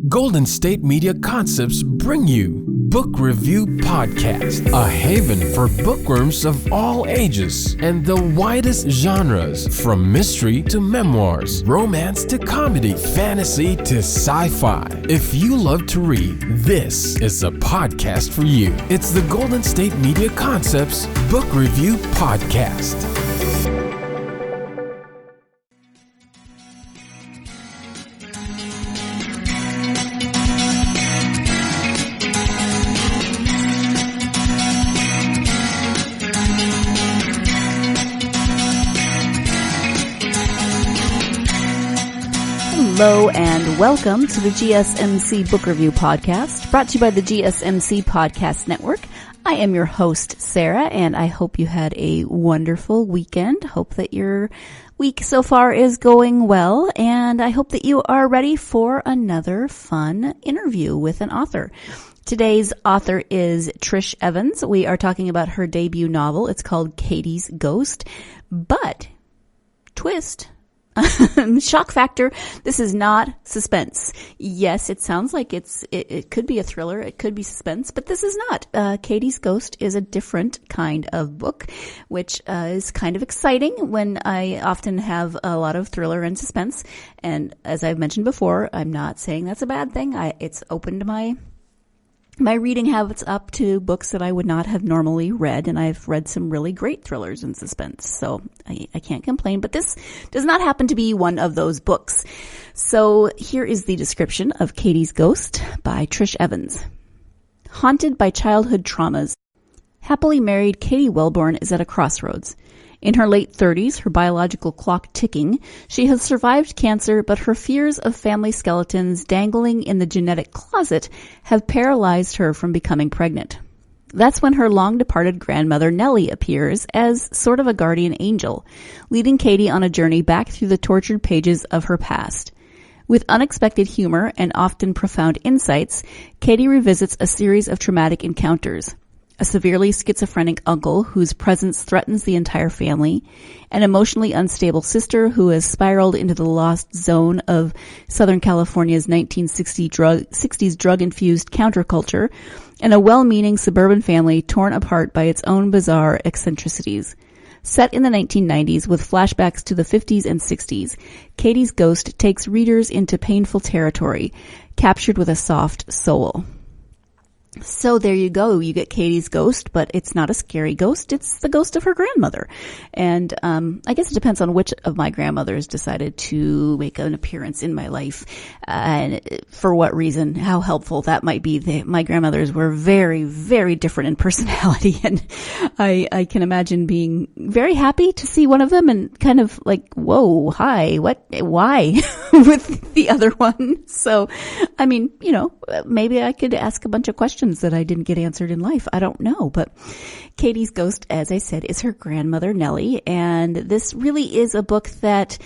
Golden State Media Concepts bring you Book Review Podcast, a haven for bookworms of all ages and the widest genres, from mystery to memoirs, romance to comedy, fantasy to sci-fi. If you love to read, this is a podcast for you. It's the Golden State Media Concepts Book Review Podcast. Hello and welcome to the GSMC Book Review Podcast, brought to you by the GSMC Podcast Network. I am your host, Sarah, and I hope you had a wonderful weekend. Hope that your week so far is going well, and I hope that you are ready for another fun interview with an author. Today's author is Trish Evans. We are talking about her debut novel. It's called Katy's Ghost, but twist. Shock factor. This is not suspense. Yes, it sounds like it could be a thriller. It could be suspense, but this is not. Katy's Ghost is a different kind of book, which is kind of exciting when I often have a lot of thriller and suspense. And as I've mentioned before, I'm not saying that's a bad thing. It's opened my reading habits up to books that I would not have normally read, and I've read some really great thrillers and suspense, so I can't complain, but this does not happen to be one of those books. So here is the description of Katy's Ghost by Trish Evans. Haunted by childhood traumas, happily married Katy Wellborn is at a crossroads. In her late 30s, her biological clock ticking, she has survived cancer, but her fears of family skeletons dangling in the genetic closet have paralyzed her from becoming pregnant. That's when her long-departed grandmother Nellie appears as sort of a guardian angel, leading Katy on a journey back through the tortured pages of her past. With unexpected humor and often profound insights, Katy revisits a series of traumatic encounters. A severely schizophrenic uncle whose presence threatens the entire family, an emotionally unstable sister who has spiraled into the lost zone of Southern California's 1960s drug-infused counterculture, and a well-meaning suburban family torn apart by its own bizarre eccentricities. Set in the 1990s with flashbacks to the 50s and 60s, Katy's Ghost takes readers into painful territory, captured with a soft soul. So there you go. You get Katy's Ghost, but it's not a scary ghost. It's the ghost of her grandmother. And I guess it depends on which of my grandmothers decided to make an appearance in my life, and for what reason, how helpful that might be. My grandmothers were very, very different in personality, and I can imagine being very happy to see one of them and kind of like, whoa, hi, what, why, with the other one. So, I mean, maybe I could ask a bunch of questions that I didn't get answered in life. I don't know, but Katy's Ghost, as I said, is her grandmother Nellie, and this really is a book that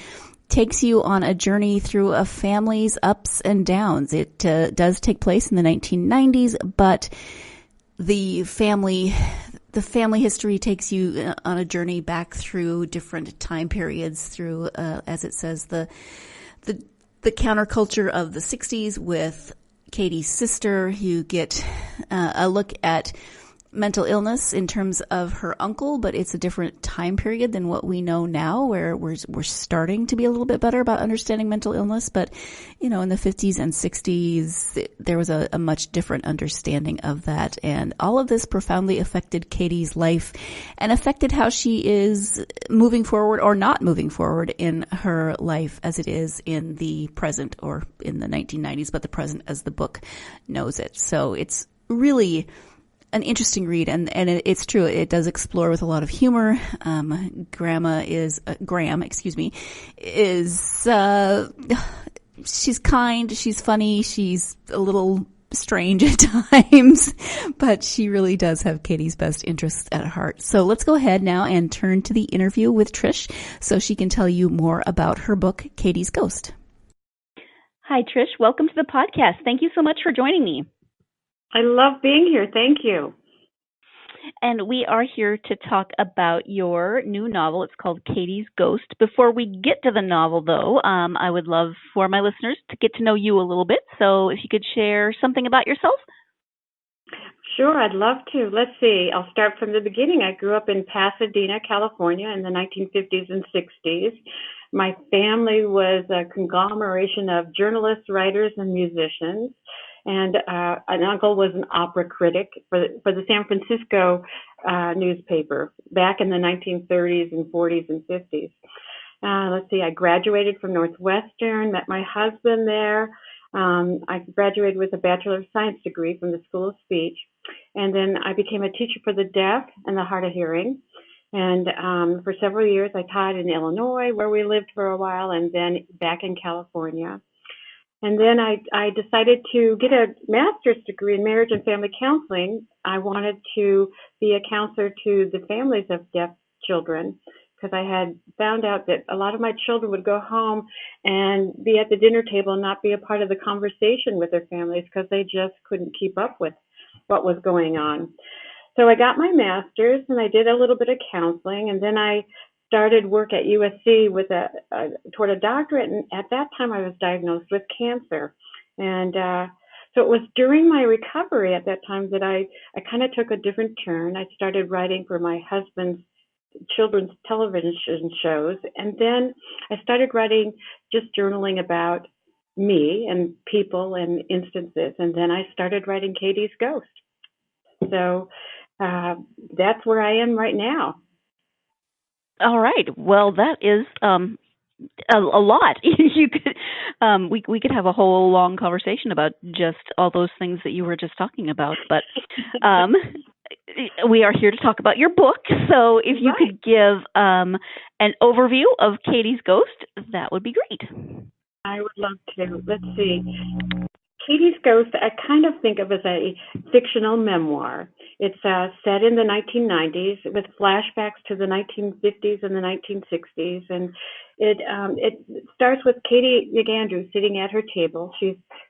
takes you on a journey through a family's ups and downs. It does take place in the 1990s, but the family history takes you on a journey back through different time periods, through, as it says, the counterculture of the 60s with Katy's sister. You get a look at mental illness in terms of her uncle, but it's a different time period than what we know now, where we're starting to be a little bit better about understanding mental illness. But, in the 50s and 60s, there was a much different understanding of that. And all of this profoundly affected Katy's life and affected how she is moving forward or not moving forward in her life as it is in the present, or in the 1990s, but the present as the book knows it. So it's really an interesting read, and it's true. It does explore with a lot of humor. Graham, she's kind, she's funny, she's a little strange at times, but she really does have Katy's best interests at heart. So let's go ahead now and turn to the interview with Trish so she can tell you more about her book, Katy's Ghost. Hi, Trish. Welcome to the podcast. Thank you so much for joining me. I love being here. Thank you. And we are here to talk about your new novel. It's called Katy's Ghost. Before we get to the novel, though, I would love for my listeners to get to know you a little bit. So if you could share something about yourself. Sure, I'd love to. Let's see. I'll start from the beginning. I grew up in Pasadena, California in the 1950s and 60s. My family was a conglomeration of journalists, writers, and musicians. And an uncle was an opera critic for the San Francisco newspaper back in the 1930s and 40s and 50s. Let's see, I graduated from Northwestern, met my husband there. I graduated with a Bachelor of Science degree from the School of Speech. And then I became a teacher for the deaf and the hard of hearing. And for several years, I taught in Illinois, where we lived for a while, and then back in California. And then I decided to get a master's degree in marriage and family counseling. I wanted to be a counselor to the families of deaf children because I had found out that a lot of my children would go home and be at the dinner table and not be a part of the conversation with their families because they just couldn't keep up with what was going on. So I got my master's and I did a little bit of counseling, and then I started work at USC with toward a doctorate, and at that time I was diagnosed with cancer. And so it was during my recovery at that time that I kind of took a different turn. I started writing for my husband's children's television shows, and then I started writing, just journaling about me and people and instances, and then I started writing Katy's Ghost. So that's where I am right now. All right. Well, that is a lot. You could we could have a whole long conversation about just all those things that you were just talking about. But we are here to talk about your book. So if you could give an overview of Katy's Ghost, that would be great. I would love to. Let's see. Katy's Ghost, I kind of think of as a fictional memoir. It's set in the 1990s with flashbacks to the 1950s and the 1960s, and it starts with Katy McAndrew sitting at her table.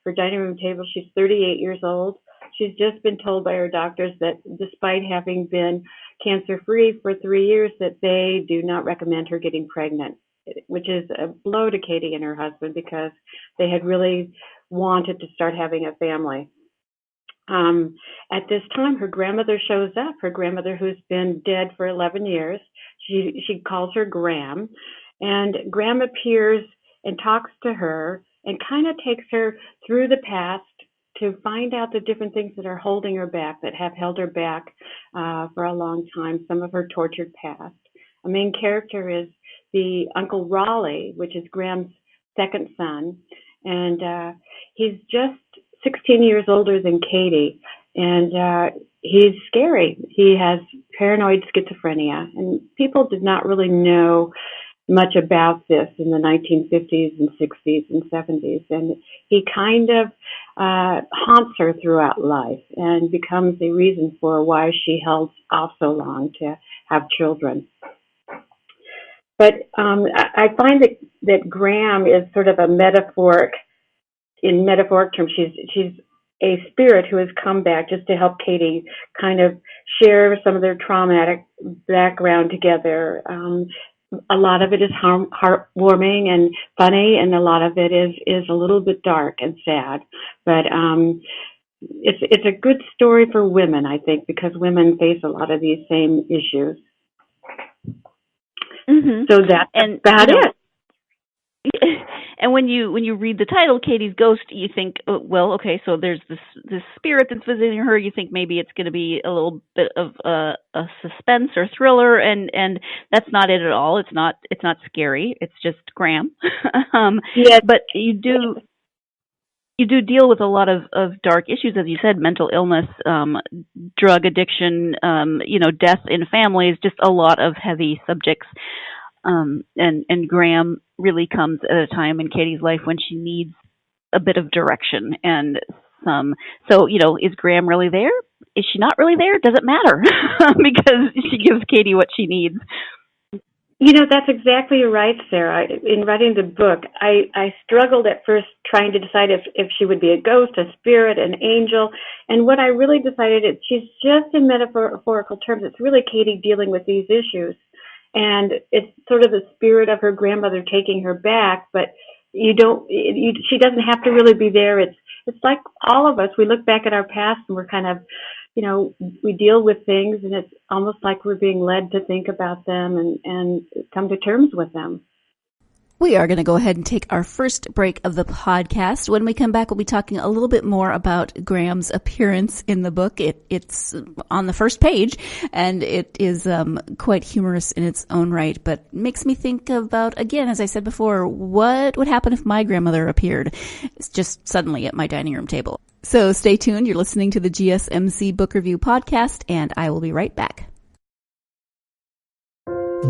Her dining room table. She's 38 years old. She's just been told by her doctors that despite having been cancer-free for 3 years, that they do not recommend her getting pregnant, which is a blow to Katy and her husband because they had really wanted to start having a family. At this time, her grandmother shows up, her grandmother who's been dead for 11 years. She calls her Gram, and Gram appears and talks to her and kind of takes her through the past to find out the different things that are holding her back, that have held her back for a long time, some of her tortured past. A main character is the Uncle Raleigh, which is Graham's second son, and he's just 16 years older than Katy, and he's scary. He has paranoid schizophrenia, and people did not really know much about this in the 1950s and 60s and 70s, and he kind of haunts her throughout life and becomes a reason for why she held off so long to have children. But I find that Gram is sort of a metaphoric terms. She's a spirit who has come back just to help Katy kind of share some of their traumatic background together. A lot of it is heartwarming and funny, and a lot of it is a little bit dark and sad. But it's a good story for women, I think, because women face a lot of these same issues. Mm-hmm. So that's about it. And when you read the title, Katy's Ghost, you think, oh, well, okay, so there's this spirit that's visiting her. You think maybe it's going to be a little bit of a suspense or thriller, and that's not it at all. It's not scary. It's just Gram. Yes. But you do deal with a lot of dark issues, as you said, mental illness, drug addiction, death in families, just a lot of heavy subjects. And Gram really comes at a time in Katy's life when she needs a bit of direction and so, is Gram really there? Is she not really there? Does it matter? Because she gives Katy what she needs. That's exactly right, Sarah. In writing the book, I struggled at first trying to decide if she would be a ghost, a spirit, an angel. And what I really decided is she's just in metaphorical terms. It's really Katy dealing with these issues. And it's sort of the spirit of her grandmother taking her back, but she doesn't have to really be there. It's like all of us, we look back at our past and we're kind of, we deal with things, and it's almost like we're being led to think about them and come to terms with them. We are going to go ahead and take our first break of the podcast. When we come back, we'll be talking a little bit more about Graham's appearance in the book. It's on the first page, and it is quite humorous in its own right, but makes me think about, again, as I said before, what would happen if my grandmother appeared just suddenly at my dining room table. So stay tuned. You're listening to the GSMC Book Review Podcast, and I will be right back.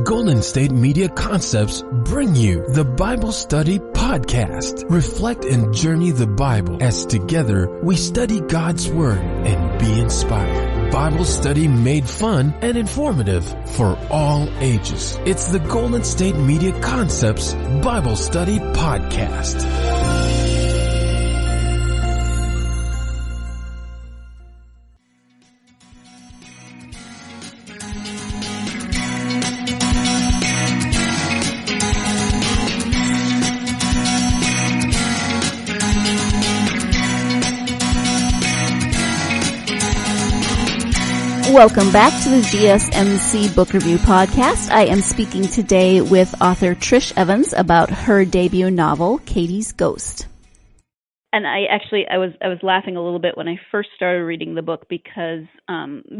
Golden State Media Concepts bring you the Bible Study Podcast. Reflect and journey the Bible as together we study God's Word and be inspired. Bible study made fun and informative for all ages. It's the Golden State Media Concepts Bible Study Podcast. Welcome back to the GSMC Book Review Podcast. I am speaking today with author Trish Evans about her debut novel, Katy's Ghost. And I was laughing a little bit when I first started reading the book because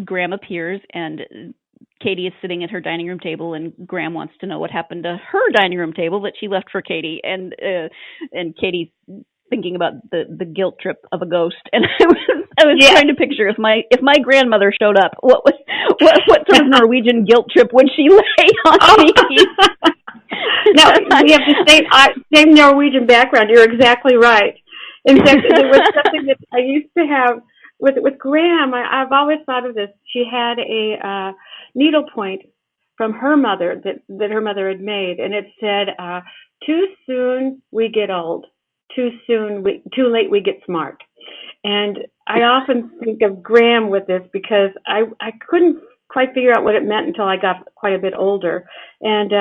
Graham appears and Katy is sitting at her dining room table, and Graham wants to know what happened to her dining room table that she left for Katy, and Katy's thinking about the guilt trip of a ghost, and I was trying to picture if my grandmother showed up, what sort of Norwegian guilt trip would she lay on me? No, we have the same Norwegian background. You're exactly right. In fact, there was something that I used to have with Graham. I've always thought of this. She had a needlepoint from her mother that her mother had made, and it said, "Too soon we get old. Too late we get smart." And I often think of Graham with this because I couldn't quite figure out what it meant until I got quite a bit older. And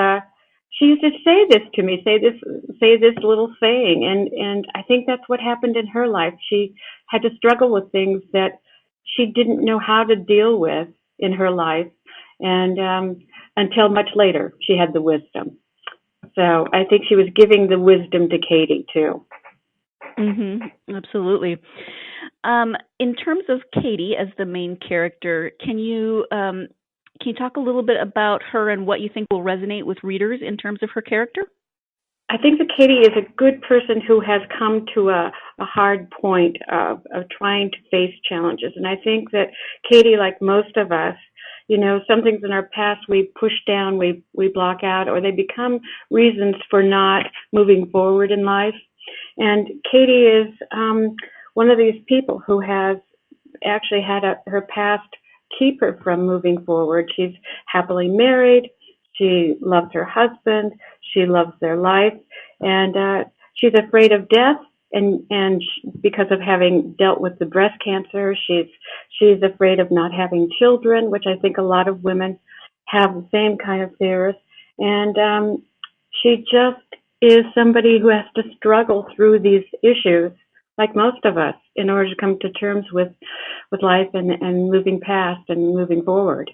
she used to say this to me, say this little saying, and I think that's what happened in her life. She had to struggle with things that she didn't know how to deal with in her life, and until much later she had the wisdom. So I think she was giving the wisdom to Katy too. Absolutely. In terms of Katy as the main character, can you talk a little bit about her and what you think will resonate with readers in terms of her character? I think that Katy is a good person who has come to a hard point of trying to face challenges. And I think that Katy, like most of us, some things in our past we push down, we block out, or they become reasons for not moving forward in life. And Katy is one of these people who has actually had her past keep her from moving forward. She's happily married. She loves her husband. She loves their life. And she's afraid of death. And because of having dealt with the breast cancer, she's afraid of not having children, which I think a lot of women have the same kind of fears. And she just is somebody who has to struggle through these issues, like most of us, in order to come to terms with life and moving past and moving forward.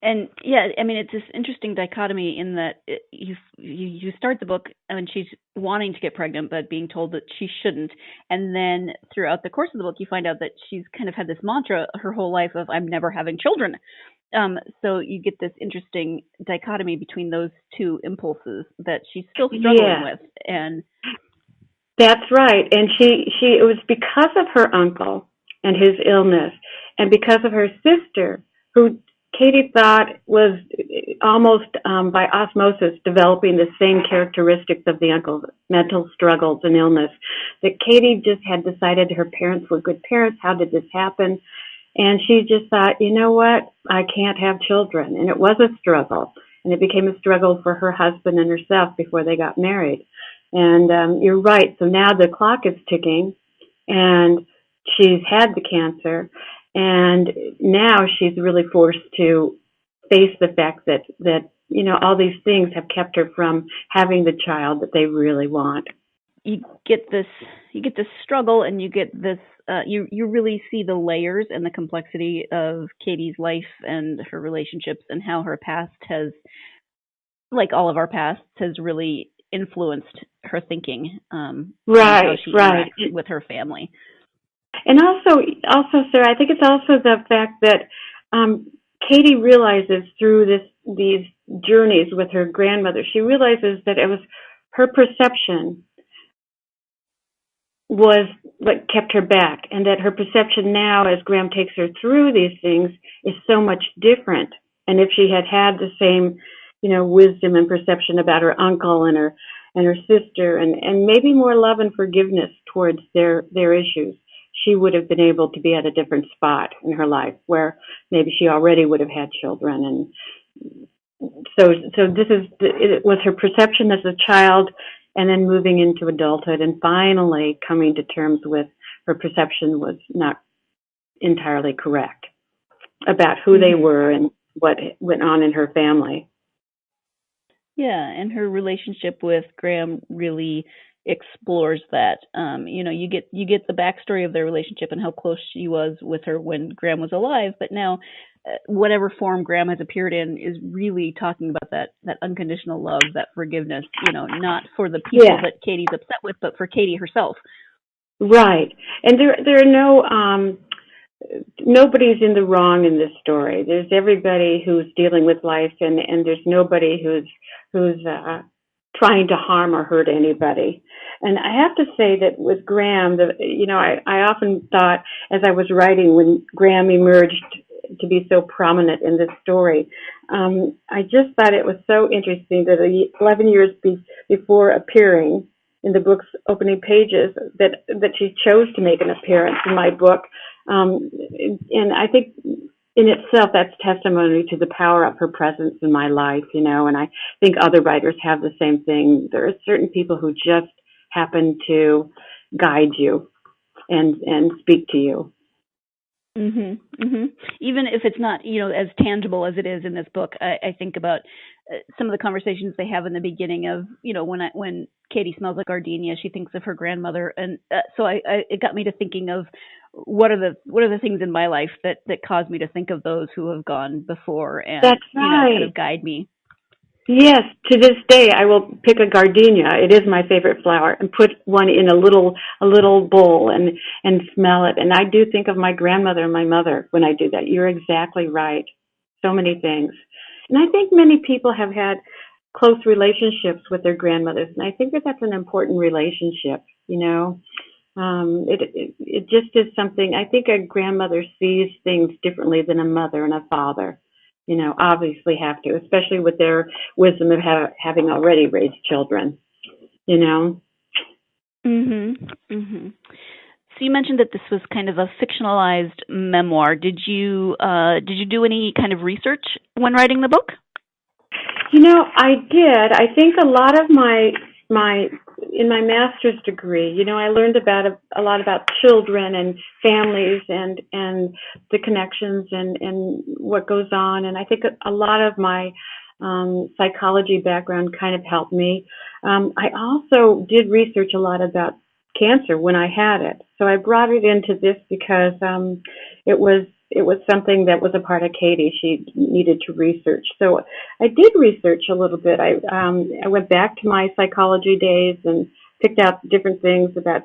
And yeah, I mean, it's this interesting dichotomy in that you start the book and she's wanting to get pregnant, but being told that she shouldn't. And then throughout the course of the book, you find out that she's kind of had this mantra her whole life of, I'm never having children. So you get this interesting dichotomy between those two impulses that she's still struggling with. And that's right. And it was because of her uncle and his illness, and because of her sister, who Katy thought was almost by osmosis developing the same characteristics of the uncle's mental struggles and illness, that Katy just had decided her parents were good parents. How did this happen? And she just thought, you know what? I can't have children. And it was a struggle. and it became a struggle for her husband and herself before they got married. And you're right. So now the clock is ticking, and she's had the cancer, and now she's really forced to face the fact that all these things have kept her from having the child that they really want. You get this struggle, and you get this. You really see the layers and the complexity of Katy's life and her relationships, and how her past has, like all of our pasts, has really influenced her thinking. And how she interacts with her family. And also, Sarah, I think it's also the fact that Katy realizes through these journeys with her grandmother, she realizes that it was her perception was what kept her back, and that her perception now, as Graham takes her through these things, is so much different. And if she had the same, wisdom and perception about her uncle and her sister, and maybe more love and forgiveness towards their issues, she would have been able to be at a different spot in her life, where maybe she already would have had children. And so it was her perception as a child, and then moving into adulthood, and finally coming to terms with her perception was not entirely correct about who they were and what went on in her family. Yeah, and her relationship with Graham really explores that. You get the backstory of their relationship and how close she was with her when Graham was alive, but now whatever form Graham has appeared in is really talking about that unconditional love, that forgiveness, not for the people that Katy's upset with, but for Katy herself. Right. And there are no nobody's in the wrong in this story. There's everybody who's dealing with life, and there's nobody who's trying to harm or hurt anybody. And I have to say that with Graham, I often thought, as I was writing, when Graham emerged to be so prominent in this story, I just thought it was so interesting that 11 years before appearing in the book's opening pages, that she chose to make an appearance in my book. And I think in itself, that's testimony to the power of her presence in my life, and I think other writers have the same thing. There are certain people who just happen to guide you and speak to you. Even if it's not, as tangible as it is in this book, I think about some of the conversations they have in the beginning of, when Katy smells like gardenia, she thinks of her grandmother, and so it got me to thinking of what are the things in my life that caused me to think of those who have gone before, and that's right. Kind of guide me. Yes, to this day, I will pick a gardenia. It is my favorite flower, and put one in a little bowl and smell it. And I do think of my grandmother and my mother when I do that. You're exactly right. So many things. And I think many people have had close relationships with their grandmothers, and I think that's an important relationship. It just is something. I think a grandmother sees things differently than a mother and a father. Obviously have to, especially with their wisdom of having already raised children, So you mentioned that this was kind of a fictionalized memoir. Did you do any kind of research when writing the book? I did. I think a lot of my in my master's degree, I learned a lot about children and families and the connections and what goes on. And I think a lot of my psychology background kind of helped me. I also did research a lot about cancer when I had it. So I brought it into this because it was something that was a part of Katy. She needed to research. So I did research a little bit. I went back to my psychology days and picked out different things about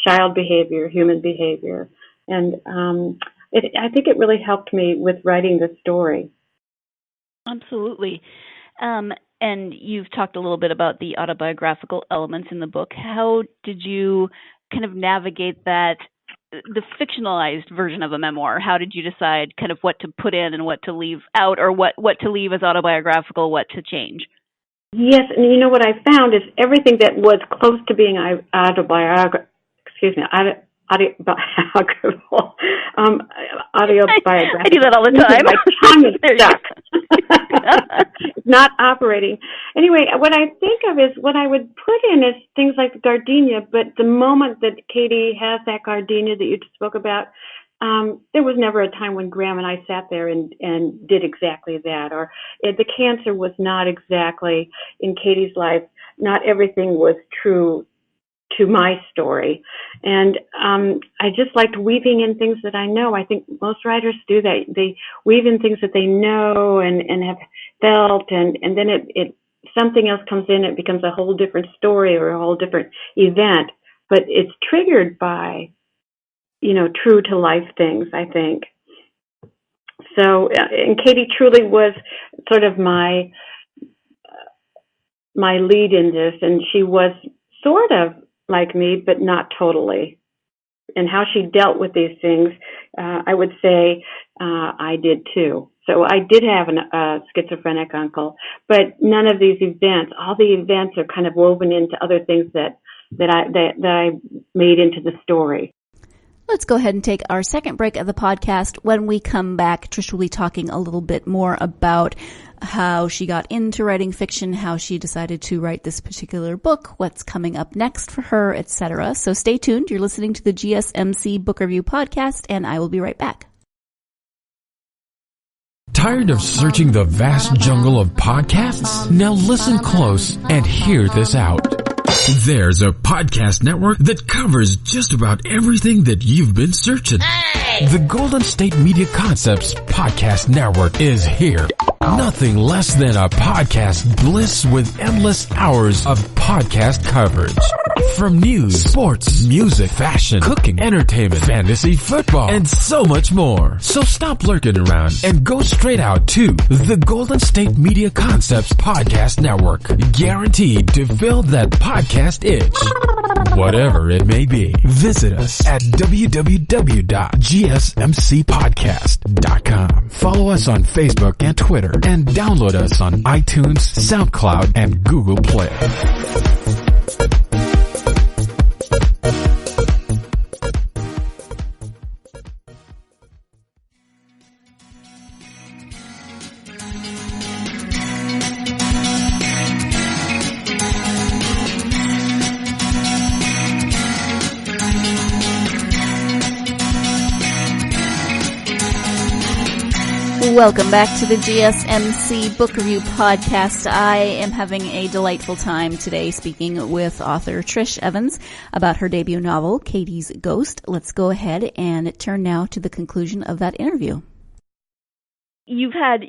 child behavior, human behavior. And I think it really helped me with writing this story. Absolutely. And you've talked a little bit about the autobiographical elements in the book. How did you kind of navigate that, the fictionalized version of a memoir? How did you decide kind of what to put in and what to leave out, or what to leave as autobiographical, what to change? Yes, and what I found is everything that was close to being autobiographical. I do that all the time. My tongue is stuck. It's not operating. Anyway, what I think of is what I would put in is things like the gardenia, but the moment that Katy has that gardenia that you just spoke about, there was never a time when Graham and I sat there and did exactly that. Or the cancer was not exactly in Katy's life. Not everything was true to my story. And I just liked weaving in things that I know. I think most writers do that. They weave in things that they know and have felt, and then it something else comes in, it becomes a whole different story or a whole different event. But it's triggered by, true to life things, I think. So, and Katy truly was sort of my lead in this, and she was sort of like me, but not totally. And how she dealt with these things, I would say I did too. So I did have a schizophrenic uncle, but none of these events, all the events are kind of woven into other things that I made into the story. Let's go ahead and take our second break of the podcast. When we come back, Trish will be talking a little bit more about how she got into writing fiction, how she decided to write this particular book, what's coming up next for her, etc. So stay tuned. You're listening to the GSMC Book Review Podcast, and I will be right back. Tired of searching the vast jungle of podcasts? Now listen close and hear this out. There's a podcast network that covers just about everything that you've been searching. Hey! The Golden State Media Concepts Podcast Network is here. Nothing less than a podcast bliss with endless hours of podcast coverage. From news, sports, music, fashion, cooking, entertainment, fantasy, football, and so much more. So stop lurking around and go straight out to the Golden State Media Concepts Podcast Network. Guaranteed to fill that podcast itch. Whatever it may be. Visit us at www.gsmcpodcast.com. Follow us on Facebook and Twitter, and download us on iTunes, SoundCloud, and Google Play. Welcome back to the GSMC Book Review Podcast. I am having a delightful time today speaking with author Trish Evans about her debut novel, Katy's Ghost. Let's go ahead and turn now to the conclusion of that interview. You've had,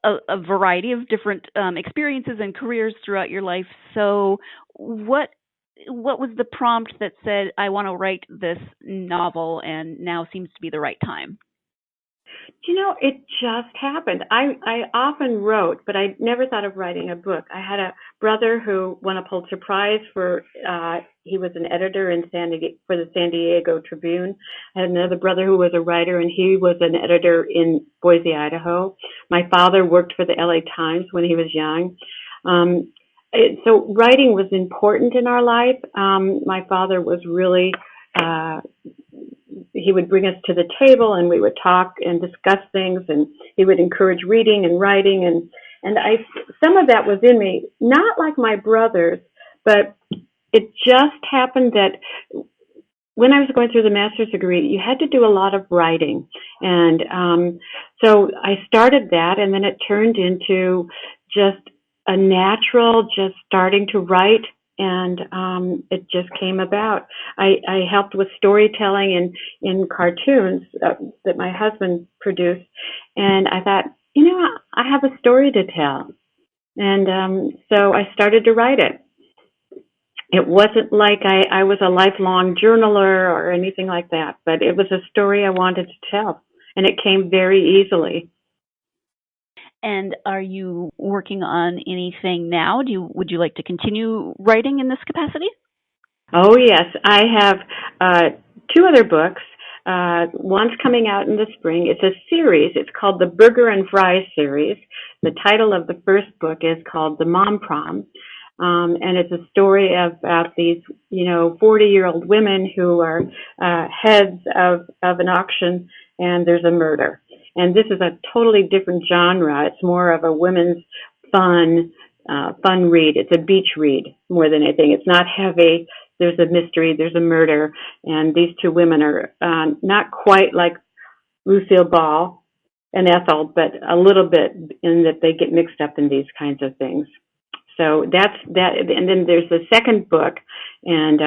a variety of different experiences and careers throughout your life. So what was the prompt that said, I want to write this novel and now seems to be the right time? It just happened. I often wrote, but I never thought of writing a book. I had a brother who won a Pulitzer Prize for, he was an editor for the San Diego Tribune. I had another brother who was a writer, and he was an editor in Boise, Idaho. My father worked for the LA Times when he was young. So writing was important in our life. My father was really, he would bring us to the table and we would talk and discuss things, and he would encourage reading and writing, and some of that was in me, not like my brothers, but it just happened that when I was going through the master's degree, you had to do a lot of writing, and so I started that, and then it turned into just a natural, just starting to write. And it just came about. I helped with storytelling in cartoons that my husband produced, and I thought, I have a story to tell, and so I started to write it. It wasn't like I was a lifelong journaler or anything like that, but it was a story I wanted to tell, and it came very easily. And are you working on anything now? Would you like to continue writing in this capacity? Oh, yes. I have two other books. One's coming out in the spring. It's a series. It's called the Burger and Fries series. The title of the first book is called The Mom Prom. And it's a story about these, 40-year-old women who are heads of an auction, and there's a murder. And this is a totally different genre. It's more of a women's fun, fun read. It's a beach read more than anything. It's not heavy. There's a mystery. There's a murder. And these two women are not quite like Lucille Ball and Ethel, but a little bit in that they get mixed up in these kinds of things. So that's that, and then there's the second book, and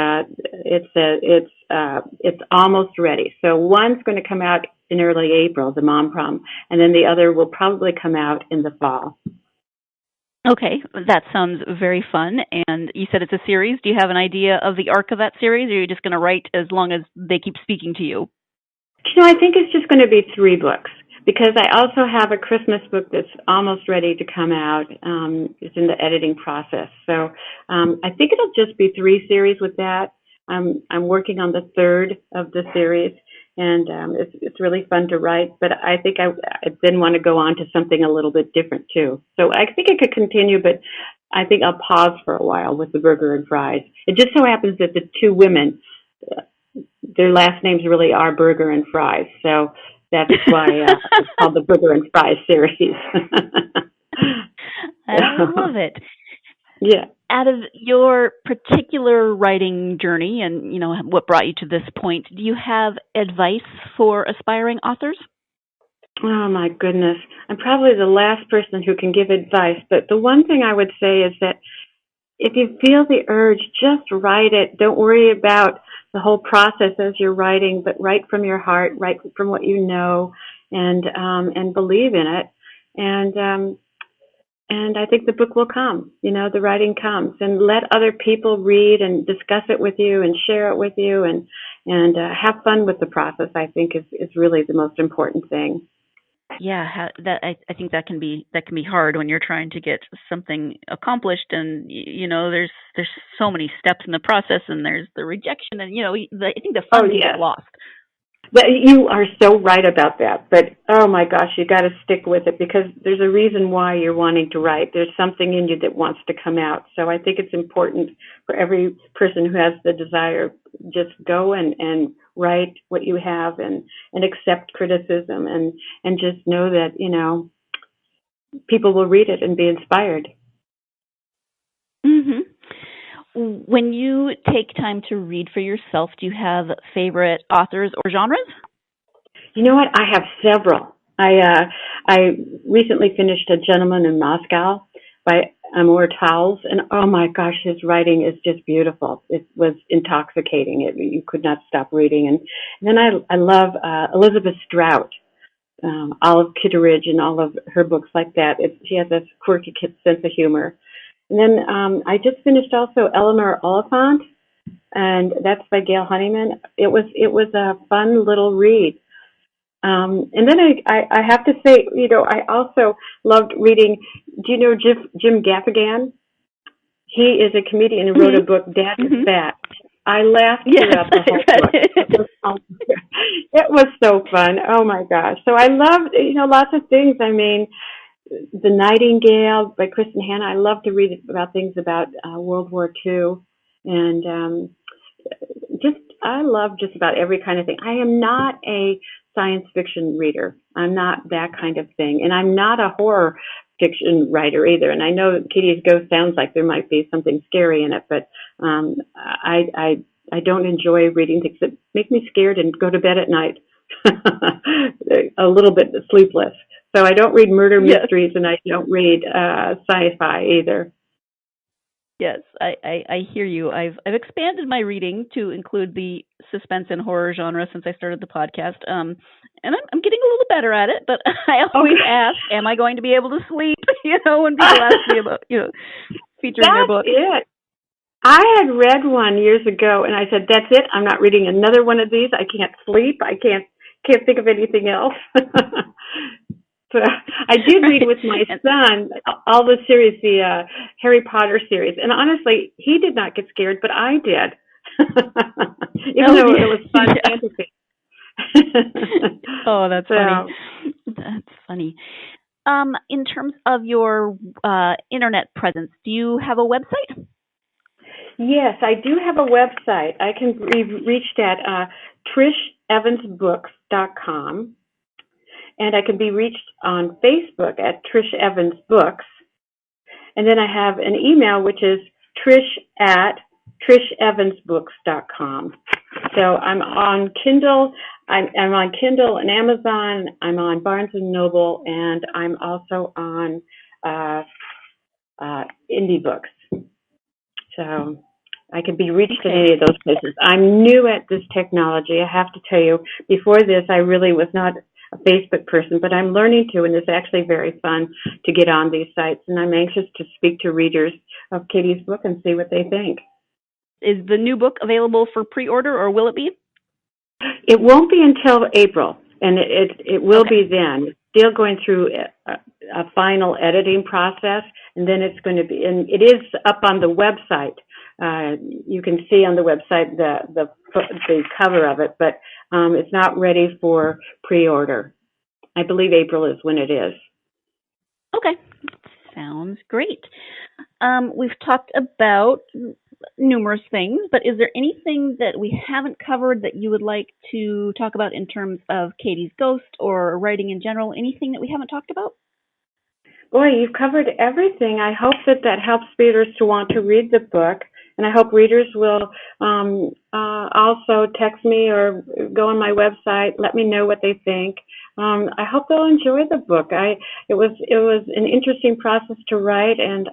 it's almost ready. So one's going to come out in early April, the Mom Prom, and then the other will probably come out in the fall. Okay, that sounds very fun. And you said it's a series. Do you have an idea of the arc of that series, or are you just going to write as long as they keep speaking to you? I think it's just going to be 3 books. Because I also have a Christmas book that's almost ready to come out. It's in the editing process. So I think it'll just be 3 series with that. I'm working on the 3rd of the series, and it's really fun to write. But I think I then want to go on to something a little bit different, too. So I think it could continue, but I think I'll pause for a while with the burger and fries. It just so happens that the 2 women, their last names really are Burger and Fries. So that's why it's called the Burger and Fries series. I love it. Yeah. Out of your particular writing journey and, what brought you to this point, do you have advice for aspiring authors? Oh, my goodness. I'm probably the last person who can give advice, but the one thing I would say is that if you feel the urge, just write it. Don't worry about the whole process as you're writing, but write from your heart, write from what you know, and believe in it. And I think the book will come. The writing comes, and let other people read and discuss it with you and share it with you, and have fun with the process. I think is really the most important thing. Yeah, I think that can be hard when you're trying to get something accomplished, and there's so many steps in the process, and there's the rejection, and I think the fun can get lost. But you are so right about that. But oh my gosh, you got to stick with it, because there's a reason why you're wanting to write. There's something in you that wants to come out. So I think it's important for every person who has the desire, just go and write what you have, and accept criticism, and just know that people will read it and be inspired. Mm-hmm. When you take time to read for yourself, do you have favorite authors or genres? You know what? I have several. I recently finished A Gentleman in Moscow by Amor Towles, and oh my gosh, his writing is just beautiful. It was intoxicating. You could not stop reading. And then I love Elizabeth Strout, Olive Kitteridge, and all of her books like that. She has this quirky sense of humor. And then I just finished also Eleanor Oliphant, and that's by Gail Honeyman. It was a fun little read. And then I have to say, I also loved reading. Do you know Jim Gaffigan? He is a comedian who wrote a book, Dad is Fat. I laughed throughout the whole book. It was so fun. Oh my gosh. So I loved, lots of things. I mean, The Nightingale by Kristen Hanna. I love to read about things about World War II, and I love just about every kind of thing. I am not a science fiction reader. I'm not that kind of thing, and I'm not a horror fiction writer either. And I know Katy's Ghost sounds like there might be something scary in it, but I don't enjoy reading things that make me scared and go to bed at night a little bit sleepless. So I don't read murder mysteries, and I don't read sci-fi either. Yes, I hear you. I've expanded my reading to include the suspense and horror genre since I started the podcast. And I'm getting a little better at it, but I always ask, am I going to be able to sleep? When people ask me about, featuring their book. That's it. I had read one years ago, and I said, that's it. I'm not reading another one of these. I can't sleep. I can't think of anything else. So I did read with my son all the series, the Harry Potter series, and honestly, he did not get scared, but I did, even though it was fun fantasy. Oh, that's funny. That's funny. In terms of your internet presence, do you have a website? Yes, I do have a website. I can be reached at TrishEvansBooks.com. and I can be reached on Facebook at Trish Evans Books. And then I have an email, which is trish@trishevansbooks.com. So I'm on Kindle. I'm on Kindle and Amazon. I'm on Barnes and Noble, and I'm also on Indie Books. So I can be reached at any of those places. I'm new at this technology. I have to tell you, before this, I really was not a Facebook person, but I'm learning to, and it's actually very fun to get on these sites. And I'm anxious to speak to readers of Katy's book and see what they think. Is the new book available for pre-order, or will it be? It won't be until April, and it will be then. It's still going through a final editing process, and then it's going to be, and it is up on the website. You can see on the website the cover of it, but it's not ready for pre-order. I believe April is when it is. Okay, sounds great. We've talked about numerous things, but is there anything that we haven't covered that you would like to talk about in terms of Katy's Ghost or writing in general? Anything that we haven't talked about? Boy, you've covered everything. I hope that helps readers to want to read the book, and I hope readers will also text me or go on my website, let me know what they think. I hope they'll enjoy the book. It was an interesting process to write, and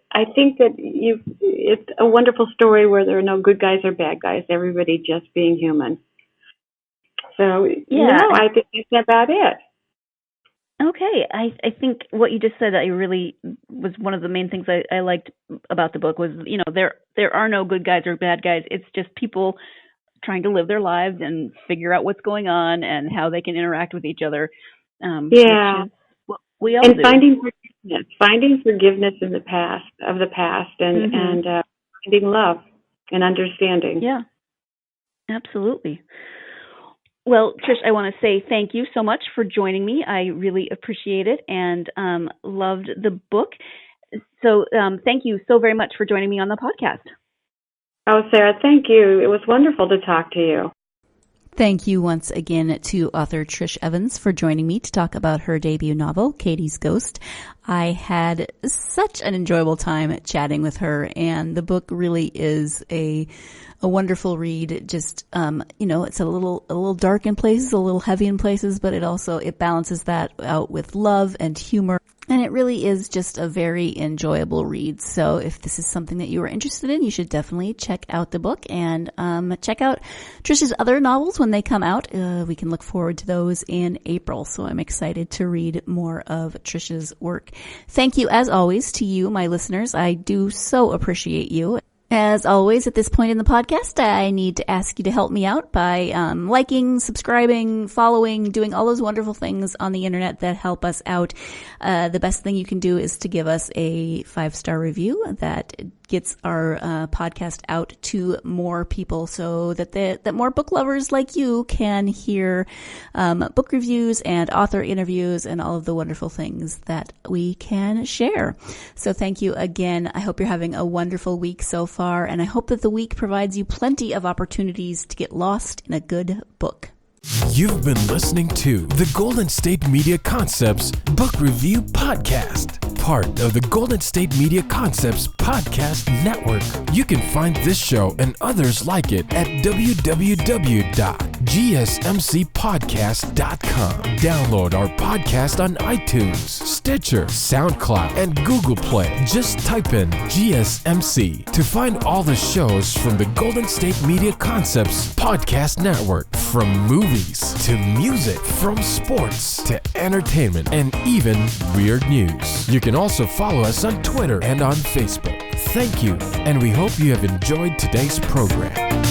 I think that it's a wonderful story where there are no good guys or bad guys, everybody just being human. So, I think that's about it. Okay. I think what you just said that really was one of the main things I liked about the book was, there are no good guys or bad guys. It's just people trying to live their lives and figure out what's going on and how they can interact with each other. Which is what we all do. Finding forgiveness in the past, and finding love and understanding. Yeah, absolutely. Well, Trish, I want to say thank you so much for joining me. I really appreciate it and loved the book. So thank you so very much for joining me on the podcast. Oh, Sarah, thank you. It was wonderful to talk to you. Thank you once again to author Trish Evans for joining me to talk about her debut novel, Katy's Ghost. I had such an enjoyable time chatting with her, and the book really is a wonderful read. Just, it's a little dark in places, a little heavy in places, but it balances that out with love and humor. And it really is just a very enjoyable read. So if this is something that you are interested in, you should definitely check out the book and check out Trish's other novels when they come out. We can look forward to those in April. So I'm excited to read more of Trish's work. Thank you, as always, to you, my listeners. I do so appreciate you. As always, at this point in the podcast, I need to ask you to help me out by liking, subscribing, following, doing all those wonderful things on the internet that help us out. The best thing you can do is to give us a 5-star review that gets our podcast out to more people so that more book lovers like you can hear book reviews and author interviews and all of the wonderful things that we can share. So thank you again. I hope you're having a wonderful week so far, and I hope that the week provides you plenty of opportunities to get lost in a good book. You've been listening to the Golden State Media Concepts Book Review Podcast, part of the Golden State Media Concepts Podcast Network. You can find this show and others like it at www.gsmcpodcast.com. Download our podcast on iTunes, Stitcher, SoundCloud, and Google Play. Just type in GSMC to find all the shows from the Golden State Media Concepts Podcast Network, from movies to music, from sports to entertainment, and even weird news. You can also follow us on Twitter and on Facebook. Thank you, and we hope you have enjoyed today's program.